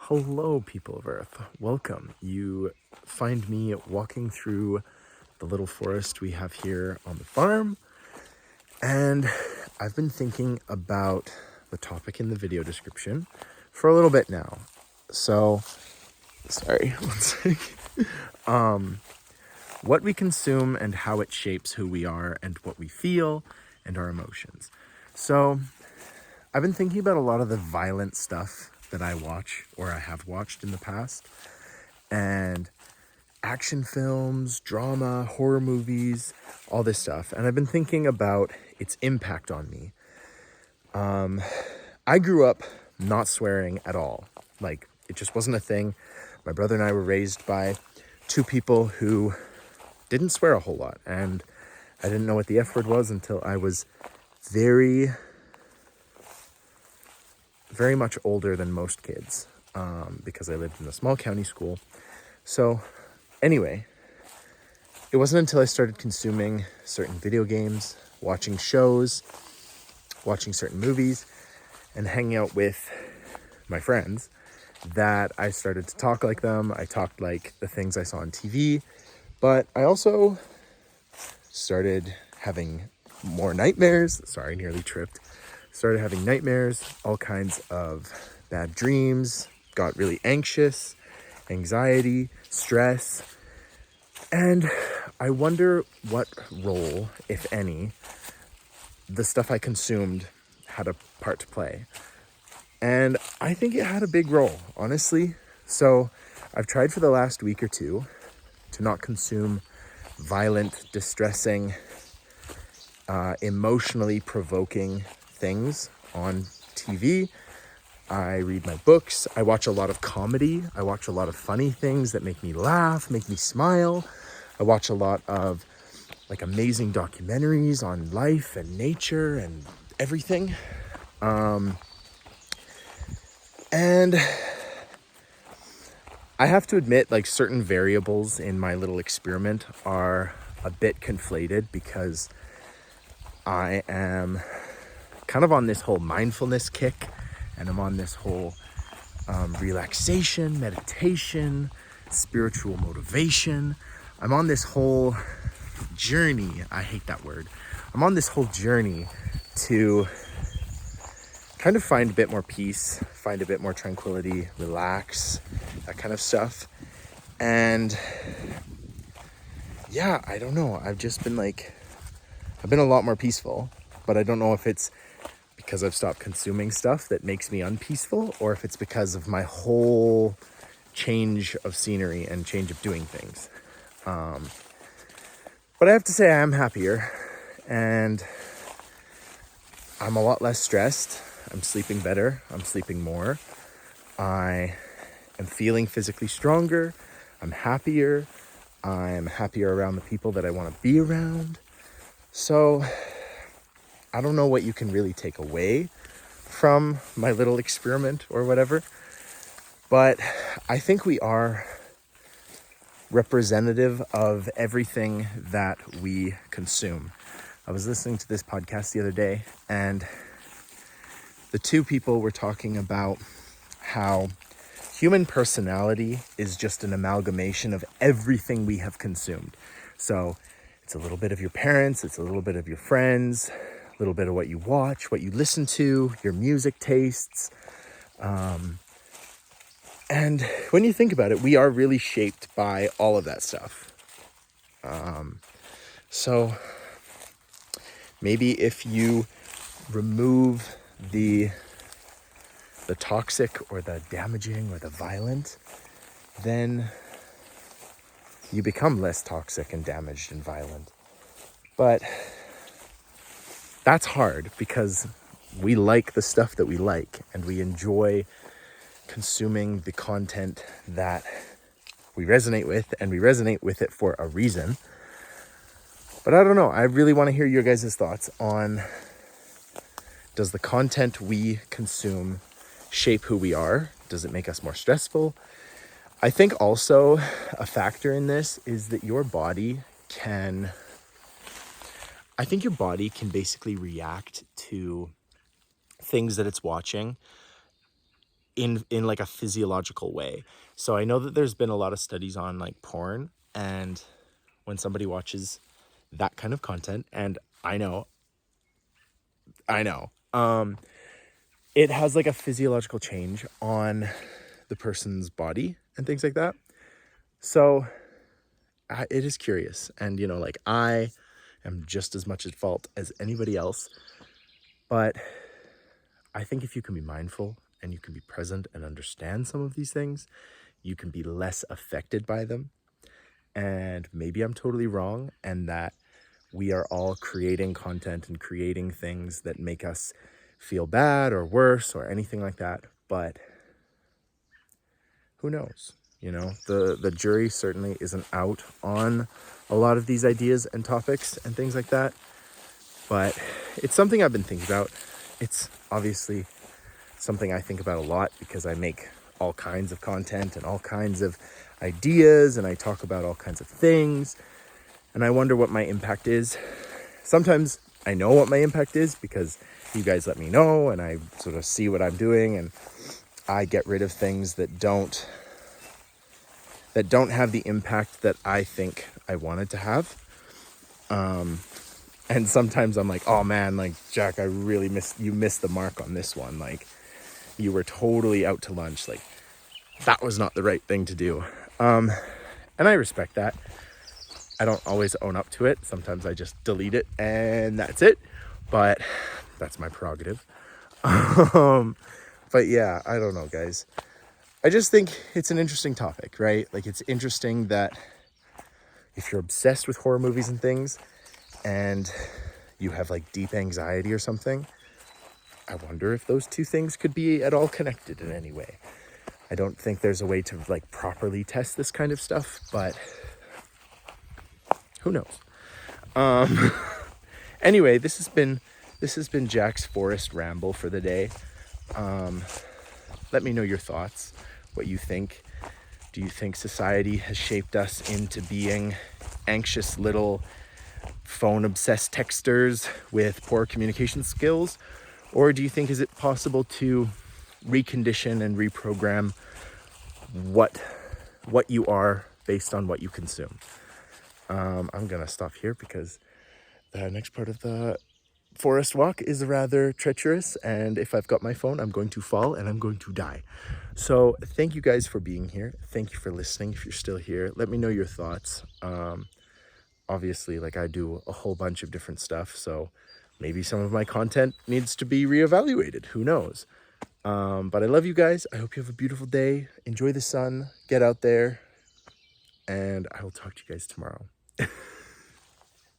Hello, people of Earth. Welcome. You find me walking through the little forest we have here on the farm, and I've been thinking about the topic in the video description for a little bit now. So, sorry, one sec. What we consume and how it shapes who we are and what we feel and our emotions. So, I've been thinking about a lot of the violent stuff that I watch or I have watched in the past, and action films, drama, horror movies, all this stuff. And I've been thinking about its impact on me. I grew up not swearing at all. Like, it just wasn't a thing. My brother and I were raised by two people who didn't swear a whole lot. And I didn't know what the F word was until I was very much older than most kids, because I lived in a small county school. So anyway, it wasn't until I started consuming certain video games, watching shows, watching certain movies, and hanging out with my friends that I started to talk like them. I talked like the things I saw on TV, but I also started having more nightmares. Sorry, nearly tripped. Started having nightmares, all kinds of bad dreams, got really anxious, anxiety, stress. And I wonder what role, if any, the stuff I consumed had a part to play. And I think it had a big role, honestly. So I've tried for the last week or two to not consume violent, distressing, emotionally provoking things on TV. I read my books. I watch a lot of comedy. I watch a lot of funny things that make me laugh, make me smile. I watch a lot of like amazing documentaries on life and nature and everything. And I have to admit, like, certain variables in my little experiment are a bit conflated because I am kind of on this whole mindfulness kick, and I'm on this whole relaxation, meditation, spiritual motivation. I'm on this whole journey. I hate that word. I'm on this whole journey to kind of find a bit more peace, find a bit more tranquility, relax, that kind of stuff. And yeah, I don't know. I've been a lot more peaceful, but I don't know if it's because I've stopped consuming stuff that makes me unpeaceful, or if it's because of my whole change of scenery and change of doing things. But I have to say I am happier, and I'm a lot less stressed. I'm sleeping better. I'm sleeping more. I am feeling physically stronger. I'm happier. I'm happier around the people that I want to be around. So I don't know what you can really take away from my little experiment or whatever, but I think we are representative of everything that we consume. I was listening to this podcast the other day, and the two people were talking about how human personality is just an amalgamation of everything we have consumed. So it's a little bit of your parents, it's a little bit of your friends, a little bit of what you watch, what you listen to, your music tastes. And when you think about it, we are really shaped by all of that stuff. So maybe if you remove the toxic or the damaging or the violent, then you become less toxic and damaged and violent. But that's hard because we like the stuff that we like, and we enjoy consuming the content that we resonate with, and we resonate with it for a reason. But I don't know. I really want to hear your guys' thoughts on, does the content we consume shape who we are? Does it make us more stressful? I think also a factor in this is that your body can basically react to things that it's watching in like a physiological way. So I know that there's been a lot of studies on like porn, and when somebody watches that kind of content, and I know, it has like a physiological change on the person's body and things like that. So it is curious. And, like I am just as much at fault as anybody else. But I think if you can be mindful and you can be present and understand some of these things, you can be less affected by them. And maybe I'm totally wrong, and that we are all creating content and creating things that make us feel bad or worse or anything like that. But who knows? The jury certainly isn't out on a lot of these ideas and topics and things like that. But it's something I've been thinking about. It's obviously something I think about a lot because I make all kinds of content and all kinds of ideas, and I talk about all kinds of things, and I wonder what my impact is. Sometimes I know what my impact is because you guys let me know, and I sort of see what I'm doing, and I get rid of things that don't have the impact that I think I wanted to have. And sometimes I'm like, oh man, like Jack, I really missed the mark on this one. Like you were totally out to lunch. Like that was not the right thing to do. And I respect that. I don't always own up to it. Sometimes I just delete it and that's it. But that's my prerogative. But yeah, I don't know, guys. I just think it's an interesting topic, right? Like it's interesting that if you're obsessed with horror movies and things and you have like deep anxiety or something, I wonder if those two things could be at all connected in any way. I don't think there's a way to like properly test this kind of stuff, but who knows? Anyway, this has been Jack's Forest Ramble for the day. Let me know your thoughts, what you think. Do you think society has shaped us into being anxious little phone-obsessed texters with poor communication skills? Or do you think, is it possible to recondition and reprogram what you are based on what you consume? I'm gonna stop here because the next part of the forest walk is rather treacherous, and if I've got my phone, I'm going to fall and I'm going to die. So thank you guys for being here. Thank you for listening. If you're still here, let me know your thoughts. Obviously, like I do a whole bunch of different stuff, so maybe some of my content needs to be reevaluated. Who knows? But I love you guys. I hope you have a beautiful day. Enjoy the sun. Get out there. And I will talk to you guys tomorrow.